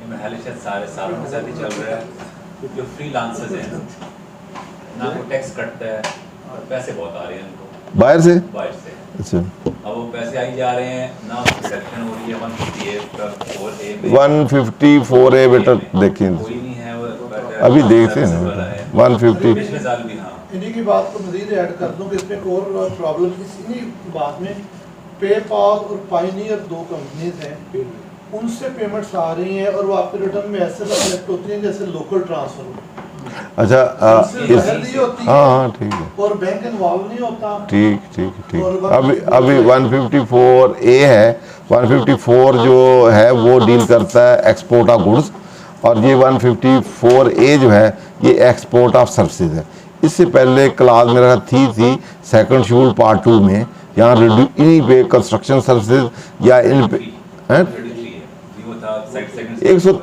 सारे सालों के साथ ही चल रहा है। जो फ्रीलांसर्स हैं ना वो टैक्स कटता है और पैसे बहुत आ रहे हैं उनको बाहर से। अच्छा, अब वो पैसे आई जा रहे हैं ना, प्रोडक्शन हो रही है 154A बेटा देखिए, कोई नहीं है वो अभी देखते हैं ना 150। पिछले साल भी। हाँ, इन्हीं की बात को मजीद ऐड कर दूं कि इसमें एक और प्रॉब्लम इन्हीं बात में पेपाल और पायनियर दो कंपनीज हैं, उनसे पेमेंट्स आ रही हैं और वो आपके रिटर्न में ऐसे रिफ्लेक्ट होती हैं जैसे लोकल ट्रांसफर हो। अच्छा हाँ ठीक है, और बैंक इन्वॉल्व नहीं होता। ठीक। अभी 154A है, 154 जो है वो डील करता है एक्सपोर्ट ऑफ गुड्स, और ये 154A जो है ये एक्सपोर्ट ऑफ सर्विसेज है। इससे पहले क्लास मेरा थी सेकंड शेड्यूल पार्ट 2 में, यहाँ इन्हीं पे कंस्ट्रक्शन सर्विसेज या इन पे हैं 100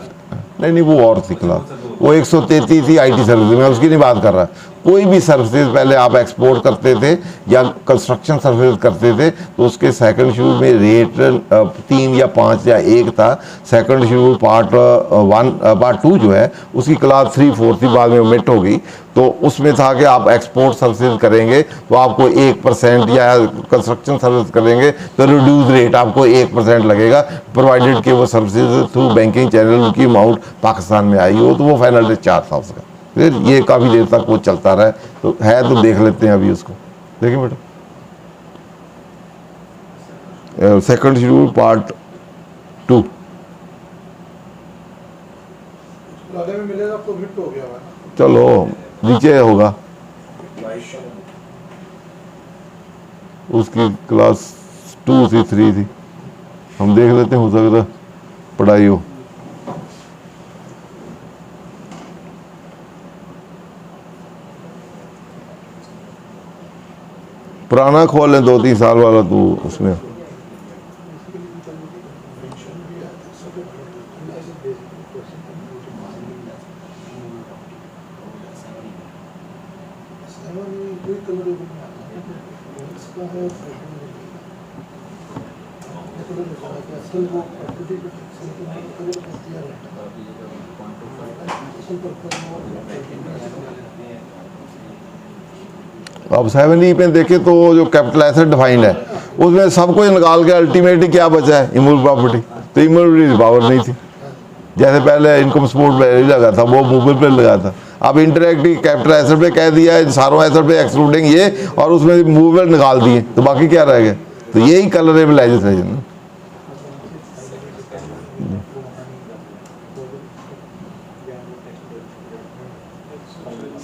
नहीं वो और थी क्लास, वो 133 थी IT सर्विसेज, मैं उसकी नहीं बात कर रहा। कोई भी सर्विसेज पहले आप एक्सपोर्ट करते थे या कंस्ट्रक्शन सर्विसेज करते थे तो उसके सेकंड शेड्यूल में रेट 3 या 5 या 1 था। सेकंड शेड्यूल पार्ट 2 जो है उसकी क्लास 3, 4 थी, बाद में ओमिट हो गई। तो उसमें था कि आप एक्सपोर्ट सर्विसेज करेंगे तो आपको 1% या कंस्ट्रक्शन सर्विस करेंगे तो रिड्यूस रेट आपको 1% लगेगा, प्रोवाइडेड कि वो सर्विसेज थ्रू बैंकिंग चैनल की अमाउंट पाकिस्तान में आई हो, तो वो फाइनल रेट 4 था उसका। फिर ये काफ़ी देर तक वो चलता रहा, तो है तो देख लेते हैं अभी उसको। देखिए बेटा सेकंड शेड्यूल पार्ट 2 में मिलेगा तो हिट हो गया। चलो नीचे होगा, उसकी क्लास 2 थी 3 थी, हम देख लेते हैं, हो सकता है पढ़ाई हो। पुराना खोल लें 2-3 साल वाला, तो उसमें अब 7E पे देखें तो जो कैपिटल एसेट डिफाइंड है उसमें सब कुछ निकाल के अल्टीमेटली क्या बचा है, इमूवेबल प्रॉपर्टी। तो इमूवेबल पावर नहीं थी, जैसे पहले इनकम सपोर्ट पे लगा था वो मूवेबल पे लगा था। अब इंटरेक्टिव कैपिटल एसेट पे कह दिया है सारों एसेट पे एक्सक्लूडिंग ये, और उसमें मूवेबल निकाल दिए, तो बाकी क्या रह गया? तो यही कलरेबलाइजेशन है ना।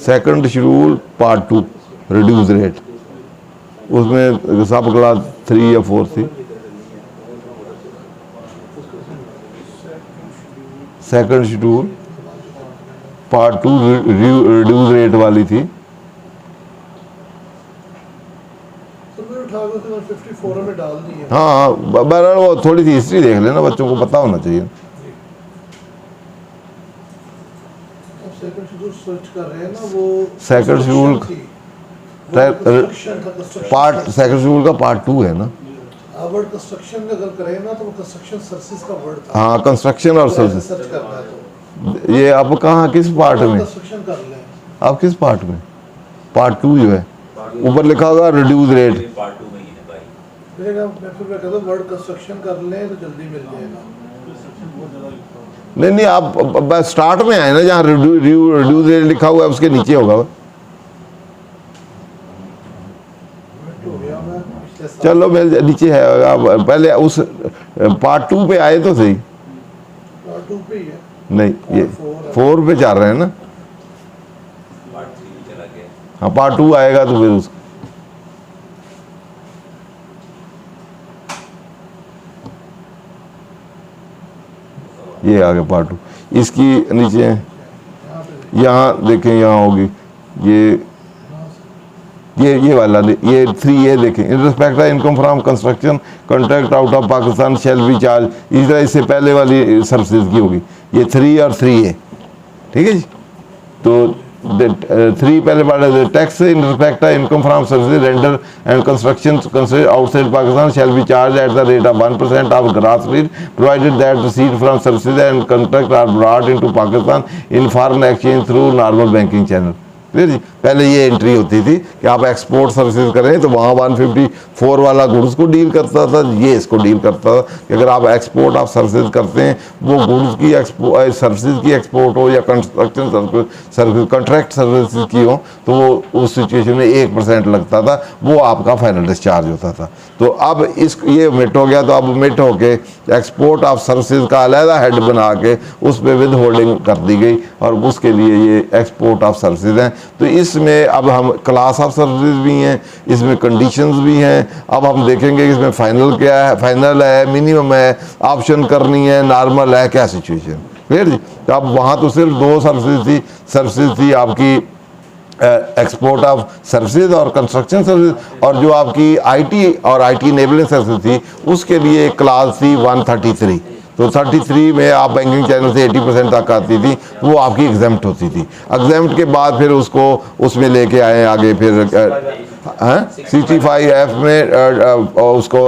Second schedule part 2 reduce rate, उसमें सब क्लास 3 या 4 थी। Second schedule part 2 reduce rate वाली थी। हाँ बहरहाल वो थोड़ी सी हिस्ट्री देख लेना, बच्चों को पता होना चाहिए। Second schedule part second schedule का पार्ट 2 है ना। वर्ड कंस्ट्रक्शन में अगर करें ना तो वो कंस्ट्रक्शन सर्विसेज का वर्ड था। हाँ कंस्ट्रक्शन और सर्विस सर्च करना है तो ये अब कहाँ किस पार्ट में, कंस्ट्रक्शन कर लें आप किस पार्ट में? पार्ट 2 जो है ऊपर लिखा होगा रिड्यूस रेट। पार्ट 2 में ही है भाई। मैं कहता हूँ वर्ड कंस्ट्रक्शन कर लें तो जल्दी मिल जाएगा। नहीं आप स्टार्ट में आए ना, जहाँ रिड्यूस रेट लिखा हुआ है उसके नीचे होगा। चलो मिल नीचे है, आप पहले उस पार्ट 2 पे आए तो सही। पार्ट 2 पे ही है। नहीं ये 4 पे चल रहे हैं ना। पार्ट 3 चला गया। हाँ पार्ट 2 आएगा तो फिर उसका ये आ गया पार्ट 2। इसकी नीचे यहाँ देखें, यहाँ होगी ये वाला, ये 3A देखें, इन respect of income from construction contract out of Pakistan shall be charge. इस तरह इससे पहले वाली सर्विसेज की होगी, ये 3 और 3A, ठीक है जी। तो 3 पहले पढ़ रहे थे, tax in respect of income from service render and construction considered outside Pakistan shall be charge at the rate of 1% of gross rate provided that receipt from services and contract are brought into Pakistan in foreign exchange through normal banking channel. Clear जी। पहले ये entry होती थी कि आप export services करें तो वहाँ 154 वाला गुड्स को डील करता था, ये इसको डील करता था कि अगर आप एक्सपोर्ट ऑफ सर्विसेज करते हैं, वो गुड्स की सर्विसेज की एक्सपोर्ट हो या कंस्ट्रक्शन सर्विस कॉन्ट्रैक्ट सर्विसेज की हो, तो वो उस सिचुएशन में 1% लगता था, वो आपका फाइनल डिस्चार्ज होता था। तो अब ये ओमिट हो गया, तो अब ओमिट होके एक्सपोर्ट ऑफ सर्विसेज का अलहदा हेड बना के उस पर विद होल्डिंग कर दी गई और उसके लिए ये एक्सपोर्ट ऑफ सर्विसेज हैं। तो इसमें अब हम क्लास ऑफ सर्विसेज भी हैं, इसमें कंडीशंस भी हैं। अब हम देखेंगे कि इसमें फाइनल क्या है, फाइनल है, मिनिमम है, ऑप्शन करनी है, नॉर्मल है, क्या सिचुएशन। क्लियर जी। तो अब वहाँ तो सिर्फ 2 सर्विसेज थी आपकी एक्सपोर्ट ऑफ सर्विसेज और कंस्ट्रक्शन सर्विस, और जो आपकी आईटी और आईटी इनेबलिंग सर्विस थी उसके लिए एक क्लास थी 133। तो 33 में आप बैंकिंग चैनल से 80% तक आती थी, वो आपकी एग्जेम्प्ट होती थी। एग्जेम्प्ट के बाद फिर उसको उसमें लेके आए आगे, फिर 65F में उसको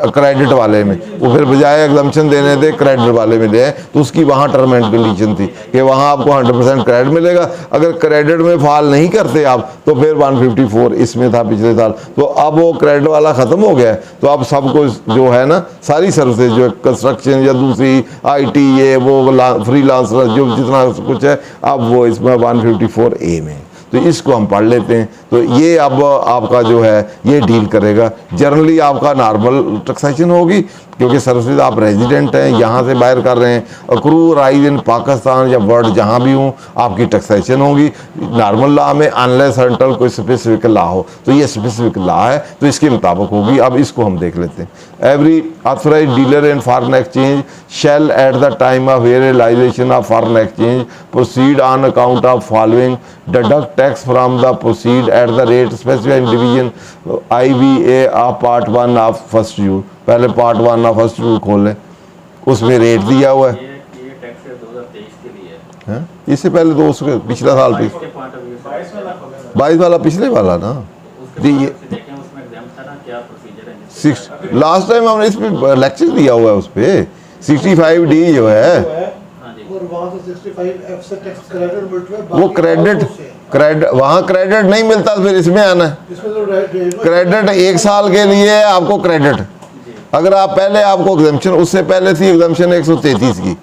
क्रेडिट वाले में, वो फिर बजाय एग्जम्पशन देने थे क्रेडिट वाले में ले, तो उसकी वहाँ टर्म एंड कंडीशन थी कि वहाँ आपको 100% क्रेडिट मिलेगा। अगर क्रेडिट में फॉल नहीं करते आप तो फिर 154 इसमें था पिछले साल। तो अब वो क्रेडिट वाला ख़त्म हो गया है, तो अब सबको जो है ना सारी सर्विसेज जो कंस्ट्रक्शन या दूसरी आईटी ये वो फ्रीलांसर जो जितना कुछ है, अब वो इसमें 154A में। तो इसको हम पढ़ लेते हैं। तो ये अब आपका जो है ये डील करेगा। जनरली आपका नॉर्मल टैक्सेशन होगी क्योंकि सर्विसेज आप रेजिडेंट हैं, यहाँ से बाहर कर रहे हैं। अक्रू राइज इन पाकिस्तान या वर्ल्ड जहाँ भी हूँ आपकी टैक्सेशन होगी नॉर्मल लॉ में, अनलेस अनटिल कोई स्पेसिफिक लॉ हो। तो ये स्पेसिफिक लॉ है तो इसके मुताबिक होगी। अब इसको हम देख लेते हैं। Every authorise dealer in foreign exchange shall at the time of realisation of foreign exchange proceed on account of following deduct tax from the proceed at the rate specified division IVA of part 1 of first your. पहले part 1 of first your खोल लें, उसमें rate दिया हुआ है। ये tax 2023 के लिए है। इससे पहले तो उसके पिछला साल 22 वाला पिछले वाला ना लास्ट टाइम हमने इस पे लेक्चर दिया हुआ है, उस पे 65D जो है और वहाँ से 65F से टैक्स क्रेडिट मिलता है, वो क्रेडिट वहाँ क्रेडिट नहीं मिलता, फिर इसमें आना है। क्रेडिट 1 साल के लिए आपको क्रेडिट, अगर आप पहले आपको एग्जम्पशन, उससे पहले थी एग्जम्पशन 133 की,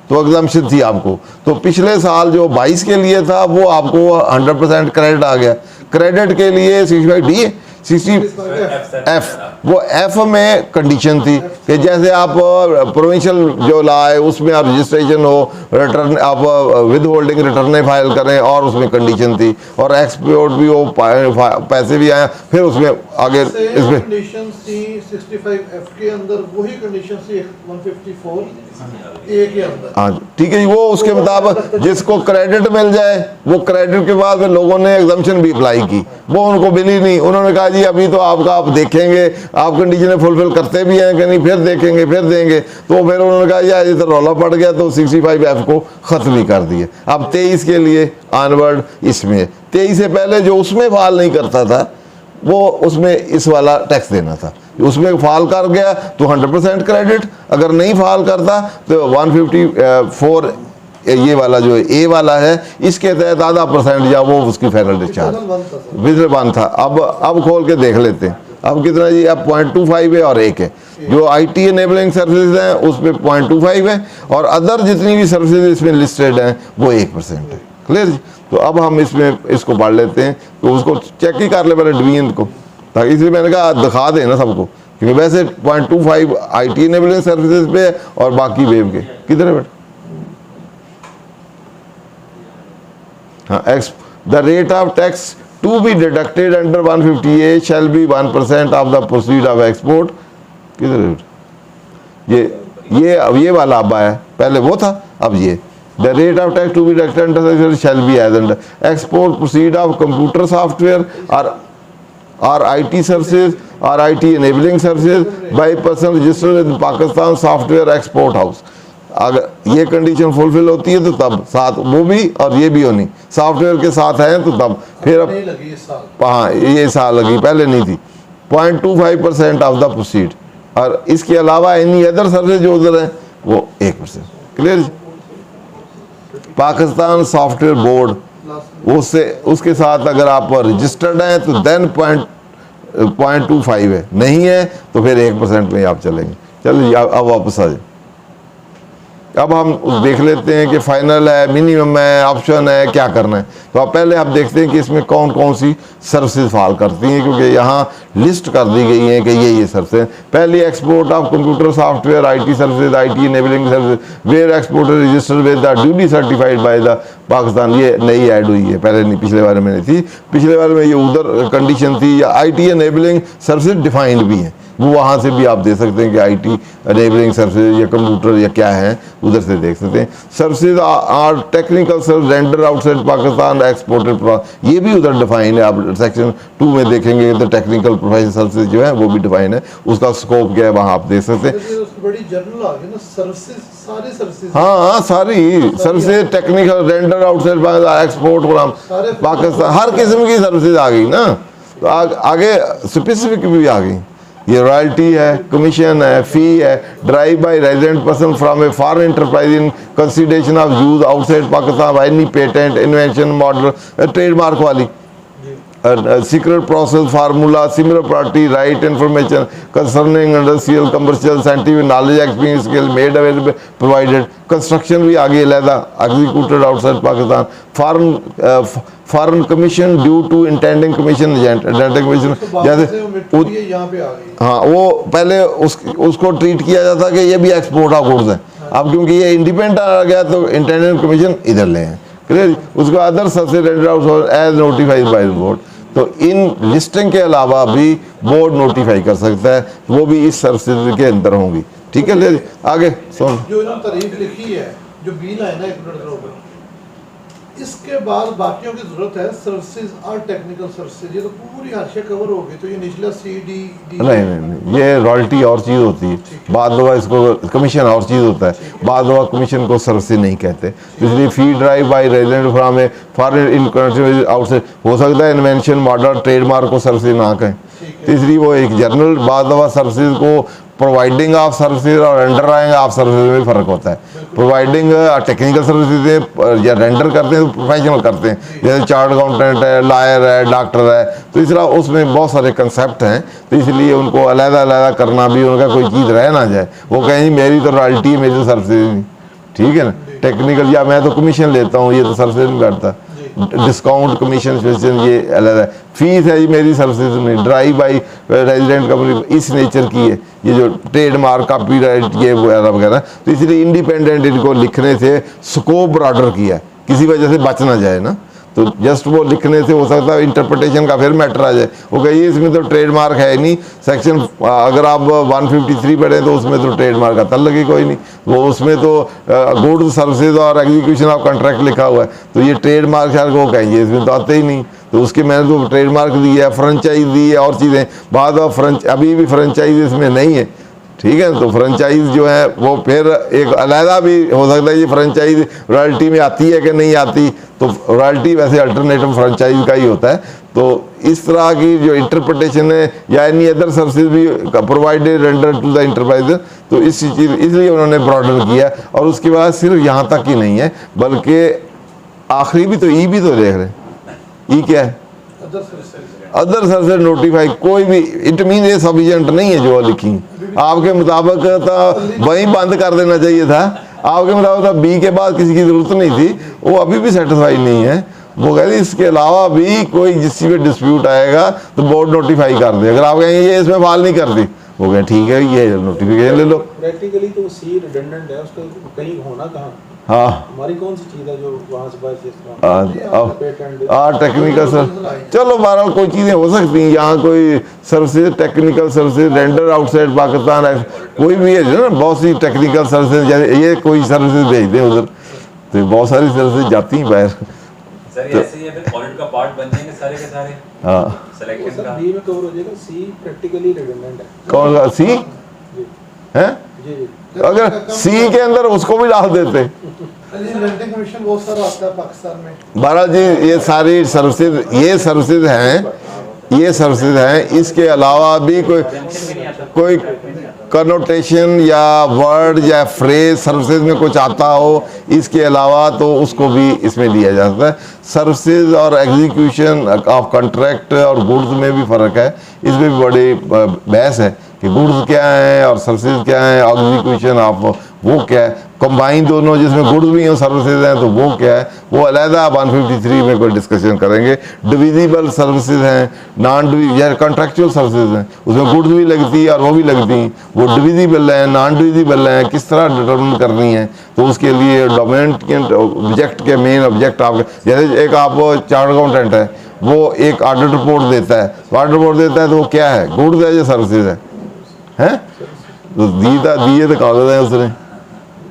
तो एग्जम्पशन थी आपको। तो पिछले साल जो 22 के लिए था वो आपको 100% क्रेडिट आ गया। क्रेडिट के लिए 65D 60F, वो F में कंडीशन थी कि जैसे आप प्रोविंशियल जो लॉ है उसमें आप रजिस्ट्रेशन हो, रिटर्न आप विद होल्डिंग रिटर्न फाइल करें, और उसमें कंडीशन थी, और एक्सपोर्ट भी हो, पैसे भी आए, फिर उसमें आगे इसमें कंडीशन थी 65F के अंदर, वही कंडीशन थी 154A के अंदर। हाँ ठीक है जी। वो उसके मुताबिक जिसको क्रेडिट मिल जाए वो क्रेडिट के बाद फिर लोगों ने एग्जम्पशन भी अप्लाई की, वो उनको मिली नहीं। उन्होंने कहा जी अभी तो आपका आप देखेंगे, आप कंडीशन फुलफिल करते भी हैं कि नहीं, फिर देखेंगे फिर देंगे। तो फिर उन्होंने कहा यार ये तो रौला पड़ गया, तो 65F को ख़त्म ही कर दिया। अब 23 के लिए ऑनवर्ड इसमें 23 से पहले जो उसमें फाल नहीं करता था वो उसमें इस वाला टैक्स देना था। उसमें फाल कर गया तो 100% क्रेडिट, अगर नहीं फाल करता तो 154 ये वाला जो A वाला है इसके तहत आधा % या वो उसकी फाइनल डिस्चार्ज विजल वन था। अब खोल के देख लेते हैं। अब कितना जी, अब 0.25 है और 1 है। जो IT इनेबलिंग सर्विसेज हैं उसमें 0.25 है, और अदर जितनी भी सर्विसेज इसमें लिस्टेड हैं वो 1% है। क्लियर जी। तो अब हम इसमें इसको पढ़ लेते हैं, तो उसको चेक ही कर ले पहले डिवीजन को, ताकि इसलिए मैंने कहा दिखा दें ना सबको, क्योंकि वैसे 0.25 IT इनेबलिंग सर्विसेज पे है और बाकी वेब के किधर है बेटा। हाँ, the rate of tax to be deducted under 150A shall be 1% of the proceed of export. किधर है ये वाला अब आया, पहले वो था अब ये। The rate of tax to be deducted under shall be as under export proceed of computer software और IT सर्विसेज और IT enabling services by person registered in Pakistan Software Export House। अगर ये कंडीशन फुलफिल होती है तो तब साथ वो भी और ये भी होनी, सॉफ्टवेयर के साथ है तो तब फिर अब नहीं लगी इस साल। हाँ ये साल लगी, पहले नहीं थी। 0.25% ऑफ द प्रोसीड, और इसके अलावा एनी अदर सर्विस जो उधर है वो 1%। क्लियर? पाकिस्तान सॉफ्टवेयर बोर्ड उससे उसके साथ अगर आप रजिस्टर्ड हैं तो देन 0.25 है, नहीं है तो फिर 1% में आप चलेंगे। चलिए अब वापस आ जाए। अब हम देख लेते हैं कि फाइनल है, मिनिमम है, ऑप्शन है, क्या करना है। तो अब पहले आप देखते हैं कि इसमें कौन कौन सी सर्विसेज फॉल करती हैं, क्योंकि यहाँ लिस्ट कर दी गई है कि ये सर्विसेज। पहली export of computer software IT services, IT enabling services where exporter registered with the duty certified by the Pakistan. ये नई ऐड हुई है, पहले नहीं, पिछले बारे में नहीं थी। पिछले बारे में ये उधर कंडीशन थी, या IT इनेबलिंग सर्विसेज डिफाइंड भी है, वो वहाँ से भी आप दे सकते हैं कि IT इनेबलिंग सर्विसेज या कंप्यूटर या क्या है, उधर से देख सकते हैं। Services are technical service render outside Pakistan exported, ये भी उधर डिफाइन है। आप सेक्शन 2 में देखेंगे तो टेक्निकल प्रोफेशनल सर्विसेज जो है वो भी डिफाइन है, उसका स्कोप क्या है वहाँ आप देख सकते हैं। बड़ी जनरल आ गई ना सर्विसेज, सारी सर्विसेज। हाँ सारी services, technical render outside export Pakistan, हर किस्म की सर्विसेज आ गई ना। तो आगे स्पेसिफिक भी आ गई, ये रॉयल्टी है, कमीशन है, फी है, drive by resident person from a foreign enterprise in consideration of use outside Pakistan by any patent, invention, model, trademark वाली, secret process, formula, similar party right information concerning industrial, commercial, scientific knowledge, experience, skill made available provided. Construction भी आगे अलहदा executed outside Pakistan, foreign commission due to intending commission agent commission, जैसे यहाँ पे आ गई। हाँ वो पहले उसको ट्रीट किया जाता कि ये भी एक्सपोर्ट ऑफ गुड्स है। अब क्योंकि ये इंडिपेंडेंट आ गया तो इंटेंडेंट कमीशन इधर ले हैं। क्लियर? उसको अदर सबसे as notified by the board. तो इन लिस्टिंग के अलावा भी बोर्ड नोटिफाई कर सकता है, वो भी इस सर्विसेज के अंदर होंगी। ठीक है, ले आगे सुन। जो तारीख लिखी है, जो बिल है ना 1 मिनट ऊपर, इसके बाद बाकियों की जरूरत है सर्विसेज और टेक्निकल सर्विसेज, ये तो पूरी हाशिया कवर हो गई। तो ये निचला CD नहीं, ये रॉयल्टी और चीज़ होती है, बाद दफा इसको कमीशन और चीज़ होता है, बाद दफा कमीशन को सर्विसेज नहीं कहते। इसलिए fee drive by resident from a foreign in country outside, हो सकता है इन्वेंशन, मॉडल, ट्रेडमार्क को सर्विसेज ना कहें। तीसरी वो एक जनरल, बाद दफा सर्विसेज को प्रोवाइडिंग ऑफ सर्विसेज और रेंडर आएंगे ऑफ सर्विसेज में फ़र्क होता है। प्रोवाइडिंग टेक्निकल सर्विसेज या रेंडर करते हैं तो प्रोफेशनल करते हैं, जैसे चार्ट अकाउंटेंट है, लॉयर है, डॉक्टर है, तो इस तरह उसमें बहुत सारे कंसेप्ट हैं। तो इसलिए उनको अलग-अलग करना भी, उनका कोई चीज़ रह ना जाए, वो कहें जी मेरी तो रॉयल्टी है, मेरी तो सर्विसेज नहीं। ठीक है ना, टेक्निकल या मैं तो कमीशन लेता हूँ, ये तो सर्विसेज नहीं बैठता। डिस्काउंट, कमीशन, ये अलग है। फीस है जी मेरी सर्विसेज में, ड्राइव बाई रेजिडेंट कंपनी इस नेचर की है, ये जो ट्रेडमार्क, कॉपीराइट, ये वगैरह वगैरह। तो इसलिए इंडिपेंडेंट इनको लिखने से स्कोप ब्रॉडर किया है, किसी वजह से बच ना जाए ना। तो जस्ट वो लिखने से हो सकता है इंटरप्रिटेशन का फिर मैटर आ जाए, वो कहिए इसमें तो ट्रेडमार्क है नहीं, सेक्शन अगर आप 153 पढ़ें तो उसमें तो ट्रेडमार्क का तल लगी कोई नहीं, वो उसमें तो गुड्स सर्विसेज और एग्जीक्यूशन ऑफ कॉन्ट्रैक्ट लिखा हुआ है, तो ये ट्रेडमार्क शायद वो कहेंगे इसमें तो आते ही नहीं। तो उसके मैंने तो ट्रेडमार्क दी है, फ्रेंचाइज दी है और चीज़ें, बाद अभी भी फ्रेंचाइज इसमें नहीं है। ठीक है, तो फ्रेंचाइज जो है वो फिर एक अलहदा भी हो सकता है, ये फ्रेंचाइज रॉयल्टी में आती है कि नहीं आती, तो रॉयल्टी वैसे अल्टरनेटिव फ्रेंचाइज का ही होता है। तो इस तरह की जो इंटरप्रिटेशन है या एनी अदर सर्विसेज भी provided render to the enterprise, तो इस चीज़ इसलिए उन्होंने ब्रॉडन किया। और उसके बाद सिर्फ यहाँ तक ही नहीं है, बल्कि आखिरी भी तो ई भी तो देख रहे हैं, ई क्या है, अदर सर्विसेज नोटिफाई, कोई भी, इट मीन ये सफिशिएंट नहीं है जो लिखी। आपके मुताबिक तो वहीं बंद कर देना चाहिए था, आपके मुताबिक तो बी के बाद किसी की जरूरत नहीं थी, वो अभी भी सेटिस्फाइड नहीं है। वो कहते इसके अलावा भी कोई जिस चीज़ पे डिस्प्यूट आएगा तो बोर्ड नोटिफाई कर दे। अगर आप कहेंगे ये इसमें फाल नहीं करती, वो कहें ठीक है ये नोटिफिकेशन ले लो। प्रैक्टिकली तो सी रिडंडेंट है, उसका कहीं होना कहाँ। हाँ, हमारी कौन सी चीज़ है जो वहाँ से बाहर टेक्निकल सर, चलो बहरहाल कोई चीज़ें हो सकती हैं, यहाँ कोई services, technical services render outside Pakistan है, कोई भी है ना, बहुत सी टेक्निकल सर्विसेज, जैसे ये कोई सर्विसेज भेज दें उधर, तो बहुत सारी सर्विसेज जाती हैं बाहर। सर ये ऐसे ही है, फिर ऑडिट का पार्ट बन जाएंगे सारे के सारे। हाँ, सिलेक्शन का बी में कवर हो जाएगा, सी प्रैक्टिकली रिडंडेंट है। कौन सा सी है? जी जी। अगर सी के अंदर उसको भी डाल देते। रेंटिंग कमीशन बहुत सारा आता है पाकिस्तान में। बारा जी ये सारी सर्विसेज ये सर्विसेज हैं, इसके अलावा भी कोई कनोटेशन या वर्ड या फ्रेज सर्विसेज में कुछ आता हो इसके अलावा, तो उसको भी इसमें लिया जाता है। सर्विसेज और एग्जीक्यूशन ऑफ कॉन्ट्रैक्ट और गुड्स में भी फ़र्क है, इसमें भी बड़ी बहस है कि गुड्स क्या है और सर्विसेज क्या है, एग्जीक्यूशन ऑफ वो क्या है, कंबाइन दोनों जिसमें गुड्स भी हैं सर्विसेज हैं तो वो क्या है, वो अलहदा 153 में कोई डिस्कशन करेंगे। डिविजिबल सर्विसेज हैं, नॉन या कॉन्ट्रैक्चुअल सर्विसेज हैं, उसमें गुड्स भी लगती है और वो भी लगती हैं, वो डिविजिबल हैं नॉन डिविजिबल हैं, किस तरह डिटर्मिन करनी है, तो उसके लिए डोमिनेंट ऑब्जेक्ट के मेन ऑब्जेक्ट आप, जैसे एक आप चार्ट अकाउंटेंट है, वो एक ऑडिट रिपोर्ट देता है, ऑडिट रिपोर्ट देता है तो वो क्या है, गुड्स है या सर्विसेज है, हैं? तो दिए तो कागज है उसने,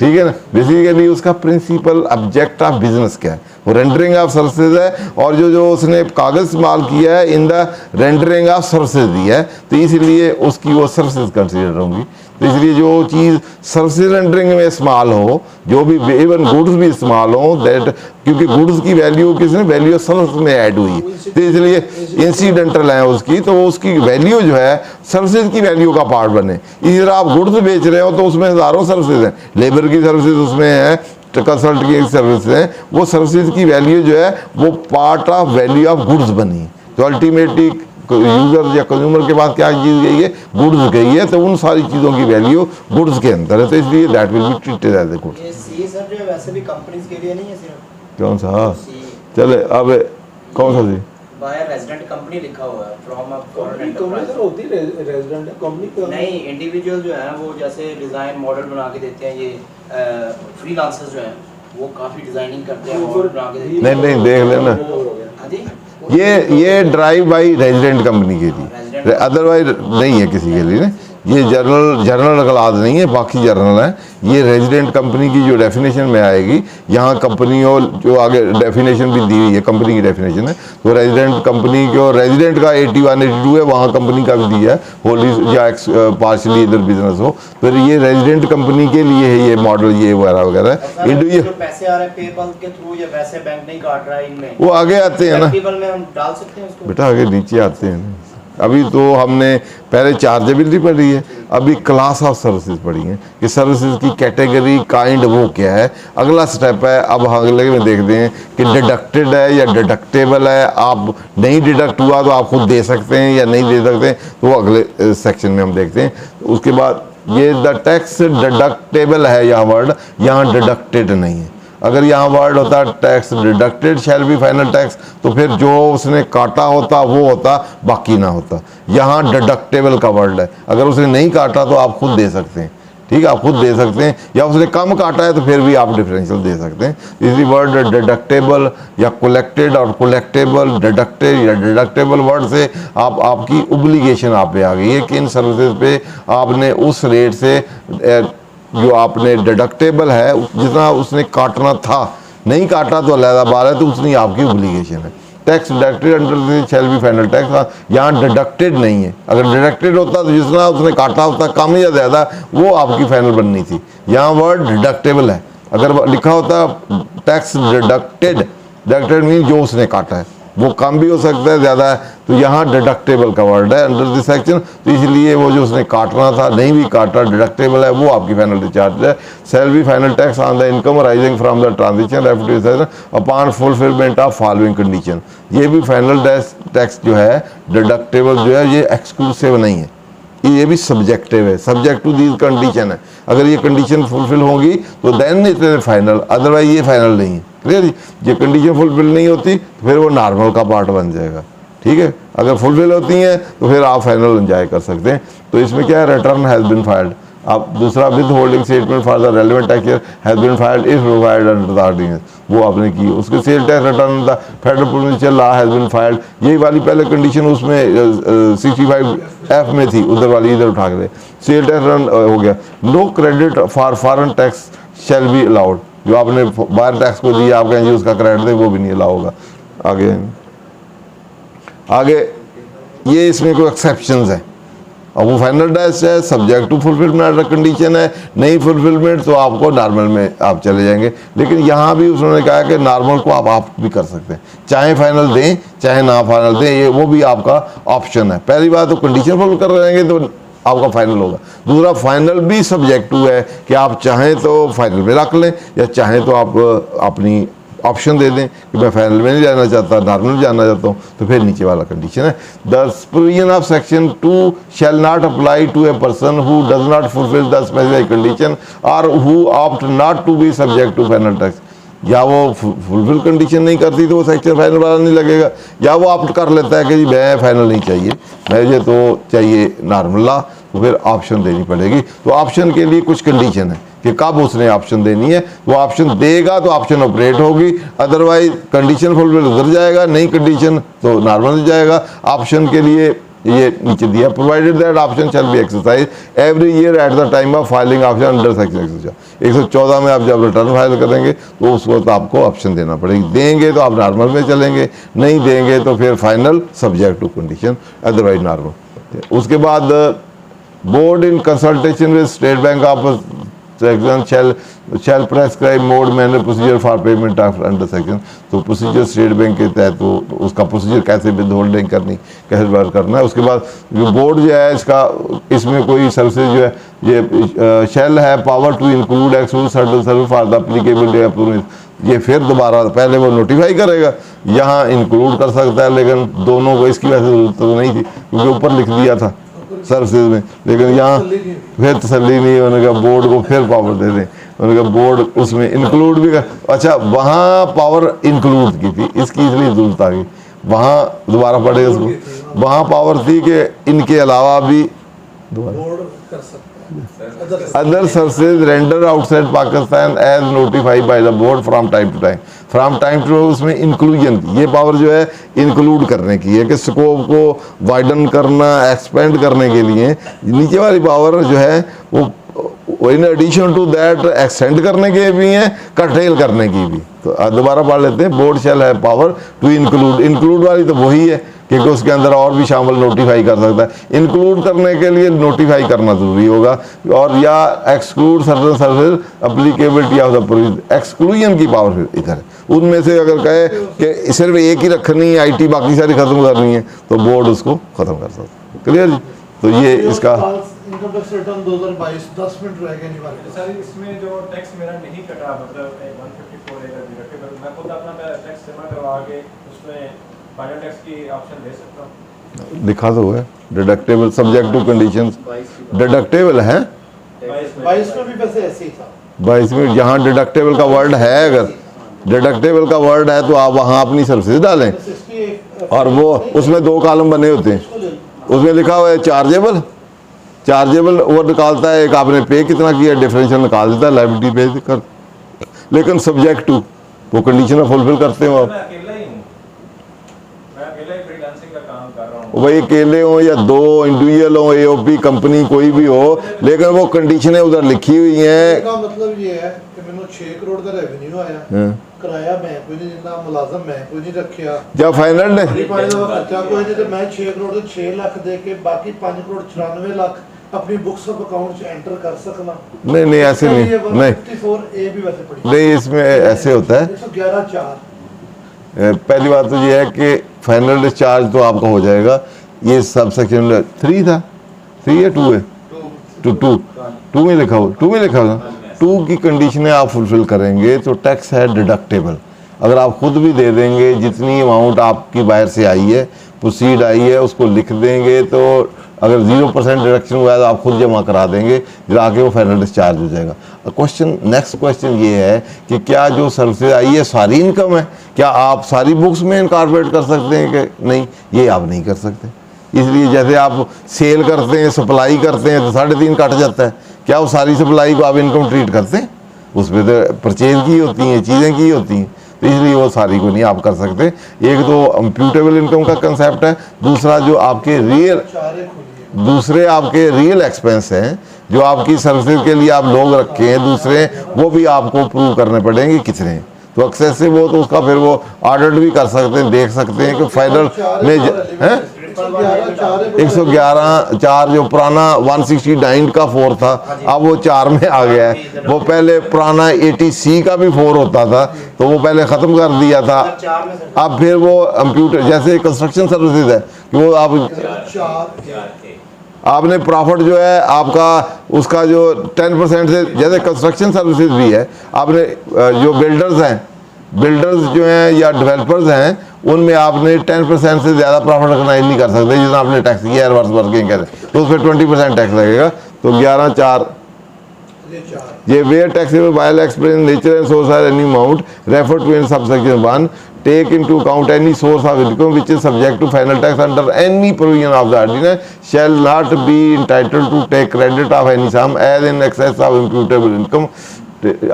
ठीक है ना। बेसिकली उसका प्रिंसिपल ऑब्जेक्ट ऑफ बिजनेस क्या है, वो रेंडरिंग ऑफ सर्विसेज है, और जो उसने कागज इस्तेमाल किया है in the rendering of services दी है, तो इसलिए उसकी वो सर्विसेज कंसिडर होंगी। तो इसलिए जो चीज़ सर्विसेज रेंडरिंग में इस्तेमाल हो, जो भी इवन गुड्स भी इस्तेमाल हो, दैट क्योंकि गुड्स की वैल्यू किसने वैल्यू ऑफ सर्विस में ऐड हुई, तो इसलिए इंसिडेंटल है उसकी, तो उसकी वैल्यू जो है सर्विसेज की वैल्यू का पार्ट बने। इसी तरह आप गुड्स बेच रहे हो तो उसमें हज़ारों सर्विसेज हैं, लेबर की सर्विसेज उसमें है, कंसल्ट की सर्विस है, वो सर्विसेज की वैल्यू जो है वो part of value of goods बनी। तो अल्टीमेटली यूजर या कंज्यूमर के पास क्या चीज़ गई है, गुड्स गई है, तो उन सारी चीज़ों की वैल्यू गुड्स के अंदर है, तो इसलिए that will be treated as a goods. ये सी सर जो है वैसे भी कंपनीज के लिए नहीं है सिर्फ। कौन सा? सी चले अब कौन सा जी? बायर रेजिडेंट कंपनी लिखा हुआ है from a foreign company sir होती है रेजिडेंट है कंपनी का नहीं, इंडिविजुअल जो है वो जैसे डिजाइन मॉडल बना के देते हैं, ये फ्रीलांसर्स जो हैं वो काफी डिजाइनिंग करते हैं, मॉडल बना के देते हैं। नहीं देख लेना, हाँ जी, ये ड्राइव बाई रेजिडेंट कंपनी के लिए, अदरवाइज नहीं है किसी के लिए ना। ये जर्नल क्लास नहीं है, बाकी जर्नल है। ये रेजिडेंट कंपनी की जो डेफिनेशन में आएगी, यहाँ कंपनियों जो आगे डेफिनेशन भी दी हुई है, कंपनी की डेफिनेशन है, तो रेजिडेंट कंपनी को रेजिडेंट का 81 82 है, वहाँ कंपनी का भी दिया है, होली या पार्शली इधर बिजनेस हो, फिर ये रेजिडेंट कंपनी के लिए है ये मॉडल, ये वगैरह वगैरह। जो पैसे आ रहे हैं पेपल के थ्रू या वैसे बैंक नहीं काट रहा है इनमें, वो आगे आते हैं ना में हम डाल सकते हैं उसको। बेटा, आगे नीचे आते हैं। अभी तो हमने पहले चार्जेबिलिटी पढ़ी है, अभी क्लास ऑफ सर्विसेज पढ़ी है कि सर्विसेज की कैटेगरी काइंड वो क्या है। अगला स्टेप है, अब अगले में देखते हैं कि डिडक्टेड है या डिडक्टेबल है। आप नहीं डिडक्ट हुआ तो आप खुद दे सकते हैं या नहीं दे सकते, तो वो अगले सेक्शन में हम देखते हैं। उसके बाद ये द टैक्स डिडक्टेबल है, यहाँ वर्ड, यहाँ डिडक्टेड नहीं है। अगर यहाँ वर्ड होता tax deducted shall be final tax, तो फिर जो उसने काटा होता वो होता, बाकी ना होता। यहाँ डिडक्टेबल का वर्ड है, अगर उसने नहीं काटा तो आप खुद दे सकते हैं, ठीक है, आप खुद दे सकते हैं, या उसने कम काटा है तो फिर भी आप डिफरेंशियल दे सकते हैं। इसी वर्ड डिडक्टेबल या कलेक्टेड और कलेक्टेबल, डिडक्टेड या डिडक्टेबल वर्ड से आपकी ओब्लिगेशन आप पे आ गई है कि इन सर्विसेज पे आपने उस रेट से जो आपने डिडक्टेबल है जितना उसने काटना था, नहीं काटा तो अलहदा बात है, तो उतनी आपकी ओब्लिगेशन है। Tax deducted under shall B final tax, यहाँ डिडक्टेड नहीं है। अगर डिडक्टेड होता तो जितना उसने काटा होता कम या ज़्यादा, वो आपकी फाइनल बननी थी। यहाँ वर्ड डिडक्टेबल है, अगर लिखा होता टैक्स डिडक्टेड, डिडक्टेड मीन जो उसने काटा है, वो कम भी हो सकता है ज़्यादा है, तो यहाँ डिडक्टेबल का वर्ड है अंडर दिस सेक्शन, तो इसलिए वो जो उसने काटना था नहीं भी काटा, डिडक्टेबल है, वो आपकी फाइनल डिस्चार्ज है। Shall be final tax on the income rising from the transaction refer upon fulfilment of following condition. ये भी फाइनल टैक्स जो है डिडक्टेबल जो है, ये एक्सक्लूसिव नहीं है, ये भी सब्जेक्टिव है, सब्जेक्ट टू दीज कंडीशन है। अगर ये कंडीशन फुलफिल होगी तो then it is final, otherwise ये फाइनल नहीं है। क्लियर जी? ये कंडीशन फुलफिल नहीं होती तो फिर वो नॉर्मल का पार्ट बन जाएगा, ठीक है। अगर फुलफिल होती हैं तो फिर आप फाइनल एंजॉय कर सकते हैं। तो इसमें क्या है, रिटर्न हैज़ बिन फाइल्ड। आप दूसरा withholding statement for the relevant tax year has been filed if provided under the ordinance, वो आपने की। उसके sale tax return the federal provincial law has been filed, यही वाली पहले कंडीशन उसमें 65F में थी, उधर वाली इधर उठा के सेल टैक्स रन हो गया। No credit for foreign tax shall be allowed, जो आपने बाहर टैक्स को दिया आप कहेंगे उसका क्रेडिट दे, वो भी नहीं अलाउ होगा। आगे ये इसमें कोई एक्सेप्शंस हैं, अब वो फाइनल टेस्ट है, सब्जेक्ट टू फुलफिलमेंट कंडीशन है, नहीं फुलफिलमेंट तो आपको नॉर्मल में आप चले जाएंगे। लेकिन यहाँ भी उन्होंने कहा कि नॉर्मल को आप भी कर सकते हैं, चाहे फाइनल दें चाहे ना फाइनल दें, ये वो भी आपका ऑप्शन है। पहली बात तो कंडीशन फुल कर रहेंगे तो आपका फाइनल होगा। दूसरा, फाइनल भी सब्जेक्ट टू है कि आप चाहें तो फाइनल में रख लें या चाहें तो आप अपनी ऑप्शन दे दें कि मैं फाइनल में नहीं जाना चाहता, नॉर्मल में जाना चाहता हूँ, तो फिर नीचे वाला कंडीशन है, the provision of section 2 shall not apply to a person who does not fulfil the specified condition और who opt not to be subject to final test. या वो फुलफिल कंडीशन नहीं करती तो वो सेक्शन फाइनल वाला नहीं लगेगा, या वो ऑप्ट कर लेता है कि जी मैं फाइनल नहीं चाहिए, मुझे तो चाहिए नॉर्मल ला, तो फिर ऑप्शन देनी पड़ेगी। तो ऑप्शन के लिए कुछ कंडीशन है कि कब उसने ऑप्शन देनी है, वो ऑप्शन देगा तो ऑप्शन ऑपरेट होगी, अदरवाइज कंडीशन फुलफिल उधर जाएगा, नहीं कंडीशन तो नॉर्मल जाएगा। ऑप्शन के लिए ये नीचे दिया, provided that option shall be exercise every year eight the time of filing option under section 114 में आप जब रिटर्न फाइल करेंगे तो उस वक्त आपको ऑप्शन देना पड़ेगी, देंगे तो आप नॉर्मल में चलेंगे, नहीं देंगे तो फिर final subject to condition otherwise normal. उसके बाद board in consultation with State Bank of section shall prescribe mode manner procedure for payment of under section. तो प्रोसीजर स्टेट बैंक के तहत तो उसका प्रोसीजर कैसे विद होल्डिंग करनी, कैसे बार करना है। उसके बाद जो बोर्ड जो है इसका, इसमें कोई सर्विसेज जो है ये शैल है power to include exclude certain service for the applicability of, ये फिर दोबारा पहले वो नोटिफाई करेगा, यहाँ इंक्लूड कर सकता है, लेकिन दोनों को इसकी वजह से जरूरत तो नहीं थी क्योंकि ऊपर लिख दिया था सर्विसेज में, लेकिन यहाँ फिर तसल्ली नहीं, उन्होंने कहा बोर्ड को फिर पावर दे दें, उन्होंने कहा बोर्ड उसमें इंक्लूड भी कर। अच्छा, वहाँ पावर इंक्लूड की थी, इसकी इसलिए जरूरत आ गई, वहाँ दोबारा पढ़े उसको, वहाँ पावर थी कि इनके अलावा भी बोर्ड कर सकता है other services render outside Pakistan as notified by the board from time to time. From time to उसमें इंक्लूजन की ये पावर जो है इंक्लूड करने की है कि स्कोप को वाइडन करना, एक्सपेंड करने के लिए। नीचे वाली पावर जो है वो in addition to that extend करने के भी हैं, कर्टेल करने की भी। तो दोबारा पढ़ लेते हैं, बोर्ड शैल है पावर टू इंक्लूड, इंक्लूड वाली तो वही है क्योंकि उसके अंदर और भी शामिल नोटिफाई कर सकता है, इंक्लूड करने के लिए नोटिफाई करना जरूरी होगा, और या exclude certain service applicability of the provision, exclusion की पावर इधर है। उनमें से अगर कहे कि सिर्फ एक ही रखनी है आईटी, बाकी सारी खत्म करनी है, तो बोर्ड उसको खत्म कर सकता है। क्लियर जी? तो ये इसका इनकम टैक्स रिटर्न 2022 10 मिनट रह गए नहीं वाले सर, इसमें जो टैक्स मेरा नहीं कटा, मतलब 154 है डिडक्टेबल, मैं खुद अपना टैक्स जमा करवा के उसमें फाइनल टैक्स की ऑप्शन दे सकता हूं? लिखा तो है deductible subject to conditions, deductible है 22 में भी वैसे ऐसे ही था। 22 में जहाँ डिडक्टेबल का वर्ड है, अगर डिडक्टेबल का वर्ड है तो आप वहाँ अपनी सर्विसेज डालें, और वो उसमें 2 कॉलम बने होते हैं, उसमें लिखा हुआ है चार्जेबल, चार्जेबल वो निकालता है, एक आपने पे कितना किया डिफरेंशियल निकाल देता है, लायबिलिटी पे कर, लेकिन सब्जेक्ट टू वो कंडीशन फुलफिल करते हो आप। मैं अकेला ही हूं, मैं अकेला ही फ्रीलांसिंग का काम कर रहा हूं, वही अकेले हो या 2 इंडिविजुअल हो, एओपी कंपनी कोई भी हो, लेकिन वो कंडीशनें उधर लिखी हुई हैं। इसका मतलब ये है कि मैंने 6 करोड़ का रेवेन्यू आया, किराया मैं कोई नहीं देना, मुलाजम मैं कोई नहीं रखिया, जब फाइनल ने खर्चा कोई नहीं, तो मैं 6 करोड़ से 6 लाख दे के बाकी 5 करोड़ 94 लाख अपनी बुक्स ऑफ अकाउंट से एंटर कर सकना। नहीं ऐसे नहीं, नहीं 154A भी वैसे पड़ी नहीं, इसमें ऐसे होता है। 111(4) पहली बात तो ये है कि फाइनल डिस्चार्ज तो आपका हो जाएगा, ये सब सेक्शन 3 था, 3 या 2 है, 2 में लिखा हुआ, 2 में लिखा हुआ 2 की कंडीशनें आप फुलफिल करेंगे तो टैक्स है डिडक्टेबल। अगर आप खुद भी दे देंगे, जितनी अमाउंट आपकी बाहर से आई है, प्रोसीड आई है, उसको लिख देंगे, तो अगर 0% डिडक्शन हुआ है तो आप खुद जमा करा देंगे, जाके वो फाइनल डिस्चार्ज हो जाएगा। नेक्स्ट क्वेश्चन ये है कि क्या जो सर्विसेज आई है सारी इनकम है, क्या आप सारी बुक्स में इनकॉर्पोरेट कर सकते हैं कि नहीं? ये आप नहीं कर सकते। इसलिए जैसे आप सेल करते हैं, सप्लाई करते हैं, तो 3.5 कट जाता है, क्या वो सारी सप्लाई को आप इनकम ट्रीट करते हैं? उसमें तो परचेज की होती हैं, चीज़ें की होती हैं, तो इसलिए वो सारी को नहीं आप कर सकते। एक तो इम्प्यूटेबल इनकम का कंसेप्ट है, दूसरा जो आपके दूसरे आपके रियल एक्सपेंस हैं, जो आपकी सर्विसेज के लिए आप लोग रखे हैं दूसरे, वो भी आपको प्रूव करने पड़ेंगे कितने। तो एक्सेसिव हो तो उसका फिर वो ऑडिट भी कर सकते हैं, देख सकते हैं कि फाइनल में 111(4) जो पुराना 169 का 4 था, अब वो 4 में आ गया है। वो पहले पुराना 80C का भी 4 होता था, तो वो पहले ख़त्म कर दिया था। अब फिर वो कंप्यूटर जैसे कंस्ट्रक्शन सर्विसेज है कि वो आपने प्रॉफिट जो है आपका उसका जो 10% से, जैसे कंस्ट्रक्शन सर्विसेज भी है, आपने जो बिल्डर्स जो हैं या डेवलपर्स हैं, उनमें आपने 10% से ज़्यादा प्रॉफिट रिकॉग्नाइज नहीं कर सकते जितना आपने टैक्स किया है रिवर्स वर्किंग करें, तो उस पर 20% टैक्स लगेगा। तो 11(4) ये where taxable while explain nature and source are any amount refer to in subsection 1 take into account any source of income which is subject to final tax under any provision of the ordinance shall not be entitled to take credit of any sum as in excess of imputable income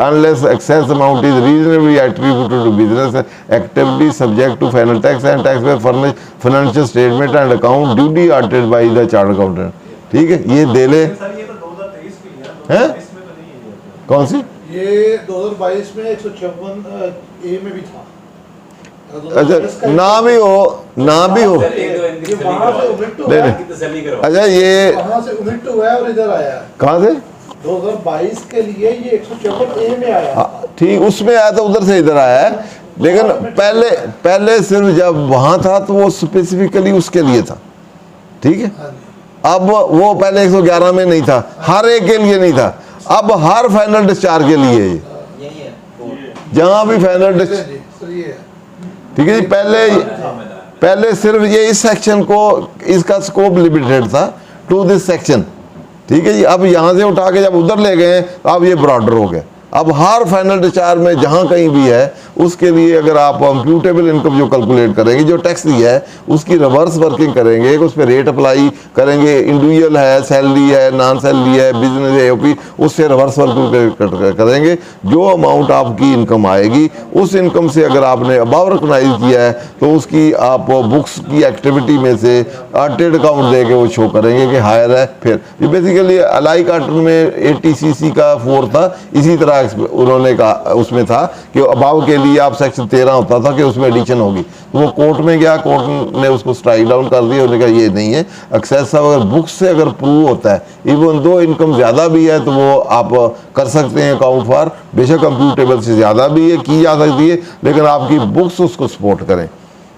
unless excess amount is reasonably attributed to business activity subject to final tax and tax will furnish financial statement and account duly audited by the chartered accountant। ठीक है, ये दे ले। Sir ये तो 2023 की है, हैं? 2022 में तो नहीं है ये। कौन सी? ये 2022 में 156A में भी था। अच्छा, ना भी हो ये वहाँ से उमिट हुआ नहीं, है, की तसल्ली करो। अच्छा ये वहाँ से उमिट हुआ है और इधर आया है। कहाँ से? 2022 के लिए ये 156A में आया था। ठीक, उसमें आया था, उधर से इधर आया है, लेकिन पहले सिर्फ जब वहाँ था तो वो स्पेसिफिकली उसके लिए था। ठीक है, हाँ जी। अब वो पहले 111 में नहीं था, हर एक के लिए नहीं था, अब हर फाइनल डिस्चार्ज के लिए ये यही है। जहाँ भी फाइनल डिस्चार्ज। जी, सर ये है। ठीक है जी, पहले सिर्फ ये इस सेक्शन को, इसका स्कोप लिमिटेड था टू दिस सेक्शन। ठीक है जी, अब यहाँ से उठा के जब उधर ले गए तो अब ये ब्रॉडर हो गया। अब हर फाइनल डिस्चार्ज में जहाँ कहीं भी है उसके लिए अगर आप कंप्यूटेबल इनकम जो कैलकुलेट करेंगे, जो टैक्स दिया है उसकी रिवर्स वर्किंग करेंगे, उस पर रेट अप्लाई करेंगे, इंडिविजुअल है, सैलरी है, नॉन सैलरी है, बिजनेस है, एओपी, उससे रिवर्स वर्किंग करेंगे। जो अमाउंट आपकी इनकम आएगी उस इनकम से अगर आपने अबाव रिकॉग्नाइज किया है तो उसकी आप बुक्स की एक्टिविटी में से ऑडिटेड अकाउंट दे के वो शो करेंगे कि हायर है। फिर ये बेसिकली अलाई कार्टन में 80cc का 4 था, इसी तरह उन्होंने कहा उसमें था कि अबाव के लिए आप सेक्शन 13 होता था कि उसमें एडिशन होगी, तो वो कोर्ट में गया, कोर्ट ने उसको स्ट्राइक डाउन कर दिया, उन्होंने कहा ये नहीं है। एक्सेस अगर बुक्स से अगर प्रूव होता है, इवन दो इनकम ज़्यादा भी है तो वो आप कर सकते हैं अकाउंट फॉर, बेशक कंप्यूटेबल से ज़्यादा भी है की जा सकती है, लेकिन आपकी बुक्स उसको सपोर्ट करें।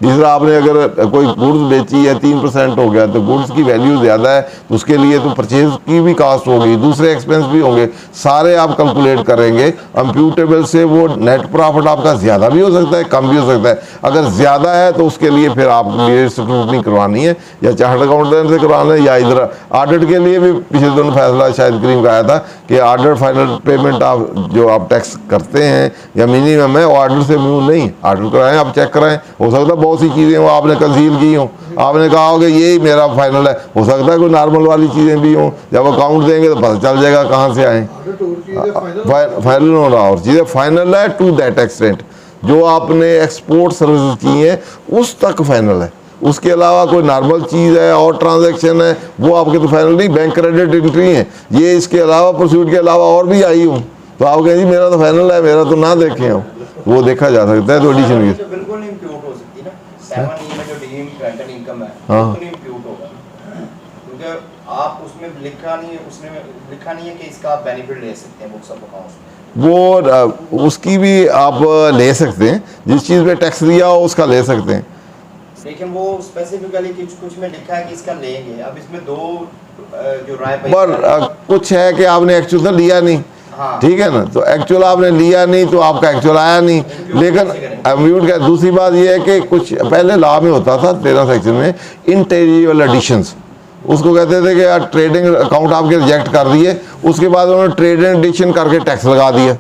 तीसरा, आपने अगर कोई गुड्स बेची है 3% हो गया तो गुड्स की वैल्यू ज़्यादा है तो उसके लिए तो परचेज की भी कास्ट होगी, दूसरे एक्सपेंस भी होंगे, सारे आप कैलकुलेट करेंगे। कंप्यूटेबल से वो नेट प्रॉफिट आपका ज़्यादा भी हो सकता है, कम भी हो सकता है। अगर ज़्यादा है तो उसके लिए फिर आपको ये स्क्रूटनी करवानी है, या चार्टर्ड अकाउंटेंट से करवाना है, या इधर ऑडिट के लिए भी पिछले दिनों फैसला शायद करीम का आया था कि ऑडिट फाइनल पेमेंट आप जो आप टैक्स करते हैं या मिनिमम है, ऑडिट से मूव नहीं, ऑडिट कराएं, आप चेक कराएं। हो सकता है बहुत सी चीज़ें वो आपने कंसील की हों, आपने कहा हो कि यही मेरा फाइनल है, हो सकता है कोई नॉर्मल वाली चीज़ें भी हों, जब अकाउंट देंगे तो पता चल जाएगा कहाँ से आए। फाइनल होना और चीज़ें फाइनल है टू दैट एक्सटेंट, जो आपने एक्सपोर्ट सर्विसेज की हैं उस तक फाइनल है। उसके अलावा कोई नॉर्मल चीज़ है और ट्रांजैक्शन है वो आपके तो फाइनल नहीं। बैंक क्रेडिट एंट्री है ये, इसके अलावा परस्यूट के अलावा और भी आई हूँ तो आप कहें जी मेरा तो फाइनल है, मेरा तो ना देखें हम, वो देखा जा सकता है। तो एडिशन की बिल्कुल नहीं इम्प्यूट हो सकती ना, 7E में जो डीम्ड रेंटल इनकम है हाँ। बिल्कुल इम्प्यूट होगा, क्योंकि आप उसमें लिखा नहीं है कि इसका आप बेनिफिट ले सकते हैं बुक्स ऑफ अकाउंट्स। वो उसकी भी आप ले सकते हैं, जिस चीज़ पे टैक्स दिया हो उसका ले सकते हैं, लेकिन वो स्पेसिफिकली कुछ में लिखा है कि इसका लेंगे। अब इसमें दो जो राय पर कुछ है कि आपने एक्चुअल तो लिया नहीं। हाँ। ठीक है ना, तो एक्चुअल आपने लिया नहीं तो आपका एक्चुअल आया नहीं, लेकिन अम्यूट का दूसरी बात यह है कि कुछ पहले लॉ में होता था 13 सेक्शन में इंटेजिबल एडिशंस, उसको कहते थे कि यार ट्रेडिंग अकाउंट आपके रिजेक्ट कर दिए, उसके बाद उन्होंने ट्रेडिंग एडिशन करके टैक्स लगा दिया,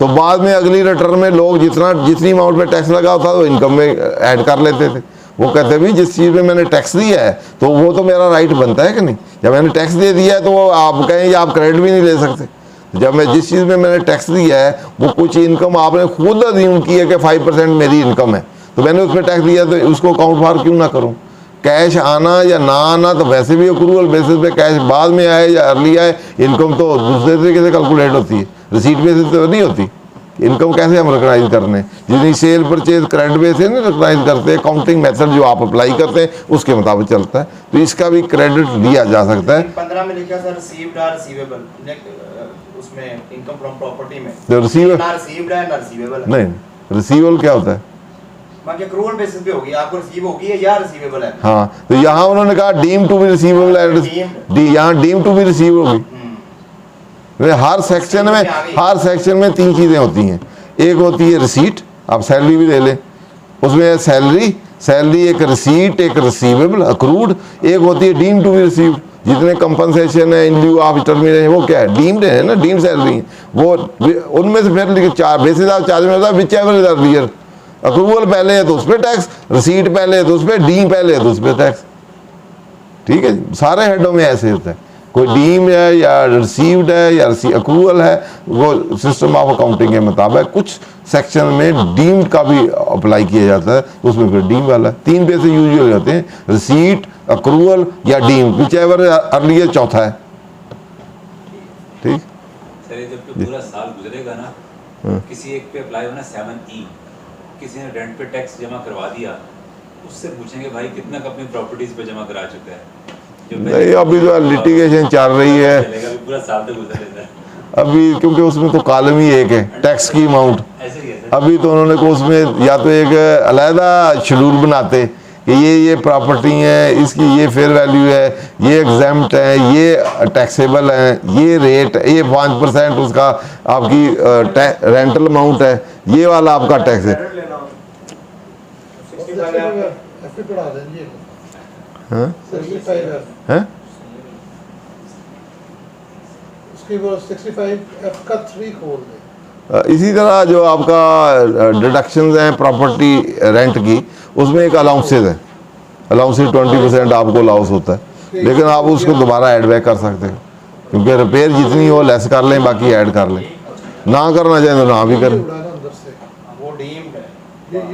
तो बाद में अगली रिटर्न में लोग जितनी अमाउंट में टैक्स लगा होता तो इनकम में ऐड कर लेते थे। वो कहते भी जिस चीज़ में मैंने टैक्स दिया है तो वो तो मेरा राइट बनता है कि नहीं, जब मैंने टैक्स दे दिया है तो वो आप कहें आप क्रेडिट भी नहीं ले सकते। जब मैं जिस चीज़ में मैंने टैक्स दिया है वो कुछ इनकम आपने खुद अज्यूम की है कि 5% मेरी इनकम है तो मैंने उस पर टैक्स दिया तो उसको अकाउंट फॉर क्यों ना करूँ। कैश आना या ना आना तो वैसे भी अक्रूवल बेसिस पे, कैश बाद में आए या अर्ली आए, इनकम तो दूसरे तरीके से कैलकुलेट होती है, रिसीट बेसिस तो नहीं होती। इनकम कैसे हम रिकॉग्नाइज करने, जितनी सेल परचेज क्रेडिट बेस से नहीं रिकॉग्नाइज करते, काउंटिंग मेथड जो आप अप्लाई करते हैं उसके मुताबिक चलता है, तो इसका भी क्रेडिट लिया जा सकता है। 15 में लिखा सर रिसीव्ड और रिसीवेबल, उसमें इनकम फ्रॉम प्रॉपर्टी में तो रिसीव ना रिसीव्ड है ना रिसीवेबल है। नहीं, रिसीवेबल क्या होता है? बाकी एक्रूवल बेसिस पे होगी, आपको रिसीव होगी है या रिसीवेबल है। हाँ, तो यहाँ उन्होंने कहा डीम टू बी रिसीवेबल है, यहाँ डीम टू बी रिसीव होगी। हर सेक्शन में 3 चीज़ें होती हैं। एक होती है रिसीट, आप सैलरी भी ले लें, उसमें सैलरी एक रिसीट, एक रिसीवेबल अक्रूड, एक होती है डीम टू बी रिसीव, जितने कंपनसेशन है इन ल्यू ऑफ टर्मिनेशन वो क्या है, डीम्ड है ना, डीम सैलरी है वो। उनमें से फिर चार बेसिस ऑफ चार्ज में होता है which ever is earlier, accrual पहले है तो उस पर टैक्स, रिसीट पहले है तो उस पर, डीम पहले है तो उस पर टैक्स। ठीक है, सारे हेडों में ऐसे होता है, कोई डीम है या रिसीव्ड है या अक्रूवल है, वो सिस्टम ऑफ अकाउंटिंग के मुताबिक कुछ सेक्शन में डीम का भी अप्लाई किया जाता है, उसमें फिर डीम वाला 3 पे से यूजुअली होते हैं, रिसीट, अक्रूवल या डीम, विच एवर अर्लियर चौथा है। ठीक सर, ये जब पूरा साल गुजरेगा ना, किसी एक पे अप्लाई होना 7E, किसी ने रेंट पे टैक्स जमा करवा दिया, उससे पूछेंगे भाई कितना अपनी प्रॉपर्टीज पे जमा करा चुका है। नहीं, अभी तो लिटिगेशन चल रही है, पूरा साल तो गुजरेगा अभी, क्योंकि उसमें तो कॉलम ही एक है टैक्स की अमाउंट। ऐसे ही है सर। अभी तो उन्होंने को उसमें या तो एक अलहदा शेड्यूल बनाते कि ये प्रॉपर्टी है, इसकी ये फेयर वैल्यू है, ये एग्जाम्प्ट है, ये टैक्सेबल है, ये रेट, ये 5% उसका आपकी रेंटल अमाउंट है, ये वाला आपका टैक्स है। ऐसे पढ़ा देंगे हाँ? 65 हैं? उसकी वो 65F का 3 खोल दे। इसी तरह जो आपका डिडक्शंस हैं प्रॉपर्टी रेंट की, उसमें एक अलाउंसेज है, अलाउंसेज 20% आपको अलाउंस होता है, लेकिन आप उसको दोबारा ऐड बैक कर सकते हो, क्योंकि रिपेयर जितनी हो लेस कर लें, बाकी ऐड कर लें, ना करना चाहें तो ना भी करें। उड़ा ना अंदर से, वो डीम्ड है,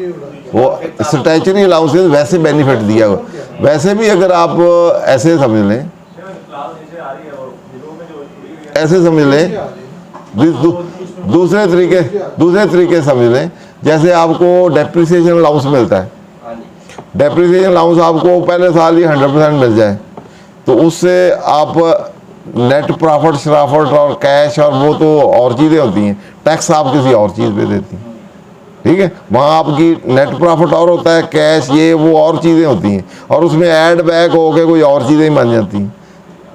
ये उड़ा। वो स्टैचुटरी अलाउंसेज वैसे बेनिफिट दिया हुआ, वैसे भी अगर आप ऐसे समझ लें, ऐसे समझ लें, दूसरे तरीके समझ लें, जैसे आपको डेप्रिसिएशन अलाउंस मिलता है, डेप्रिसिएशन अलाउंस आपको पहले साल ही 100% मिल जाए, तो उससे आप नेट प्रॉफिट श्राफट और कैश और वो तो और चीज़ें होती हैं, टैक्स आप किसी और चीज़ पे देती हैं। ठीक है, वहाँ आपकी नेट प्रॉफिट और होता है, कैश ये वो और चीज़ें होती हैं, और उसमें ऐड बैक होके कोई और चीज़ें ही बन जाती हैं।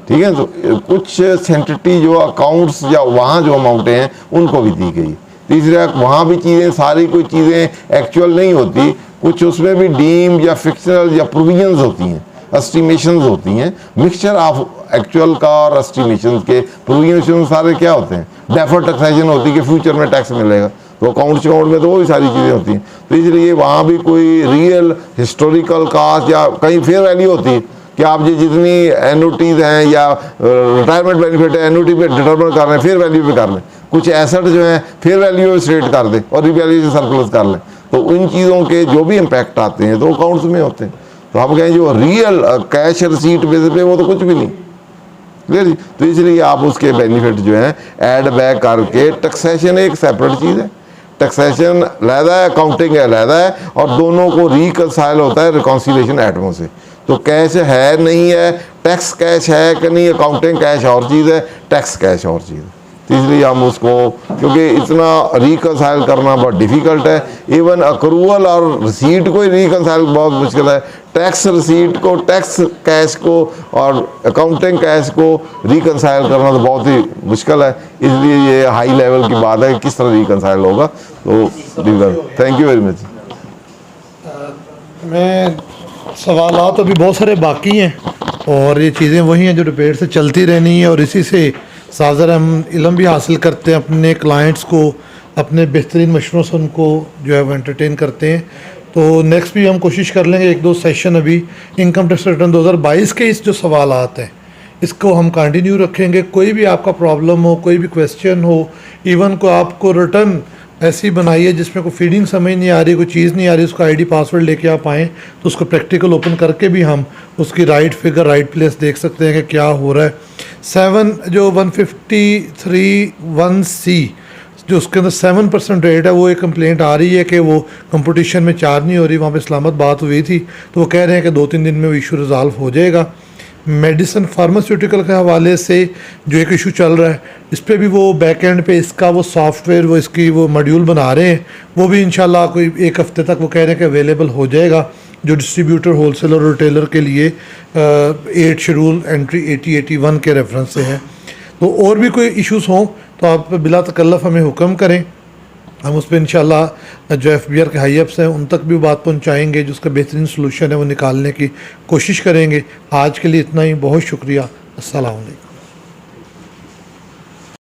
ठीक है, तो कुछ सेंटिटी जो अकाउंट्स या वहाँ जो अमाउंटें हैं उनको भी दी गई। तीसरा, वहाँ भी चीज़ें सारी कोई चीज़ें एक्चुअल नहीं होती, कुछ उसमें भी डीम या फिक्शनल या प्रोविजंस होती हैं, एस्टिमेशंस होती हैं, मिक्सचर ऑफ एक्चुअल का और एस्टिमेशन के। प्रोविजन सारे क्या होते हैं, डेफर्ड टैक्सेशन होती है कि फ्यूचर में टैक्स मिलेगा, तो अकाउंट्स में तो वो भी सारी चीज़ें होती हैं। तो इसलिए वहाँ भी कोई रियल हिस्टोरिकल कास्ट या कहीं फेयर वैल्यू होती है कि आप जो जितनी एनुटीज हैं या रिटायरमेंट बेनिफिट है एनुटी पे डिटर्मिन कर रहे हैं, फेयर वैल्यू पे कर लें, कुछ एसेट जो है फेयर वैल्यू में स्ट्रेट कर दें और रिवैल्यूएशन सरप्लस कर लें, तो उन चीज़ों के जो भी इम्पैक्ट आते हैं तो अकाउंट्स में होते हैं। तो हम कहें जो रियल कैश रिसीट बेसिस पे वो तो कुछ भी नहीं, क्लियर जी। तो इसलिए आप उसके बेनिफिट जो हैं ऐड बैक करके, टैक्सेशन एक सेपरेट चीज़ है, टैक्सेशन अलहदा है, अकाउंटिंग अलहदा है, और दोनों को रिकंसाइल होता है रिकॉन्सिलिएशन एटमों से। तो कैश है नहीं है, टैक्स कैश है कि नहीं, अकाउंटिंग कैश और चीज़ है, टैक्स कैश और चीज़ है। तो इसलिए हम उसको, क्योंकि इतना रिकंसाइल करना बहुत डिफ़िकल्ट है, इवन अक्रूवल और रिसीट को ही रिकंसाइल बहुत मुश्किल है, टैक्स रिसीट को, टैक्स कैश को और अकाउंटिंग कैश को रिकंसाइल करना तो बहुत ही मुश्किल है। इसलिए ये हाई लेवल की बात है कि किस तरह रिकंसाइल होगा। तो थैंक यू वेरी मच। मैं सवालात अभी बहुत सारे बाकी हैं, और ये चीज़ें वही हैं जो डिबेट से चलती रहनी है, और इसी से साज़र हम इल्म भी हासिल करते हैं, अपने क्लाइंट्स को अपने बेहतरीन मशवरों से उनको जो है वो एंटरटेन करते हैं। तो नेक्स्ट भी हम कोशिश कर लेंगे 1-2 सेशन अभी इनकम टैक्स रिटर्न 2022 के इस जो सवालात हैं इसको हम कंटिन्यू रखेंगे। कोई भी आपका प्रॉब्लम हो, कोई भी क्वेश्चन हो, इवन को आपको रिटर्न ऐसी बनाइए जिसमें कोई फीडिंग समझ नहीं आ रही, कोई चीज़ नहीं आ रही, उसका आईडी पासवर्ड लेके आप आएँ तो उसको प्रैक्टिकल ओपन करके भी हम उसकी राइट फिगर राइट प्लेस देख सकते हैं कि क्या हो रहा है। 7 जो 153(1)C जो उसके अंदर 7% रेट है, वो एक कंप्लेंट आ रही है कि वो कंपटीशन में चार्ज नहीं हो रही। वहाँ पे इस्लामाबाद बात हुई थी तो वो कह रहे हैं कि 2-3 दिन में वो इशू रिजॉल्व हो जाएगा। मेडिसिन फार्मास्यूटिकल के हवाले से जो एक इशू चल रहा है, इस पर भी वो बैक एंड पे इसका वो सॉफ्टवेयर वो इसकी वो मॉड्यूल बना रहे हैं, वो भी इंशाल्लाह कोई 1 हफ्ते तक वो कह रहे हैं कि अवेलेबल हो जाएगा, जो डिस्ट्रीब्यूटर होलसेलर और रिटेलर के लिए 8 शेड्यूल एंट्री 80-81 के रेफरेंस से है। तो और भी कोई इश्यूज़ हों तो आप बिला तकल्लफ हमें हुक्म करें, हम उस पर इंशाल्लाह जो FBR के हाई अप्स हैं उन तक भी बात पहुंचाएंगे, जो उसका बेहतरीन सलूशन है वो निकालने की कोशिश करेंगे। आज के लिए इतना ही, बहुत शुक्रिया। अस्सलाम वालेकुम।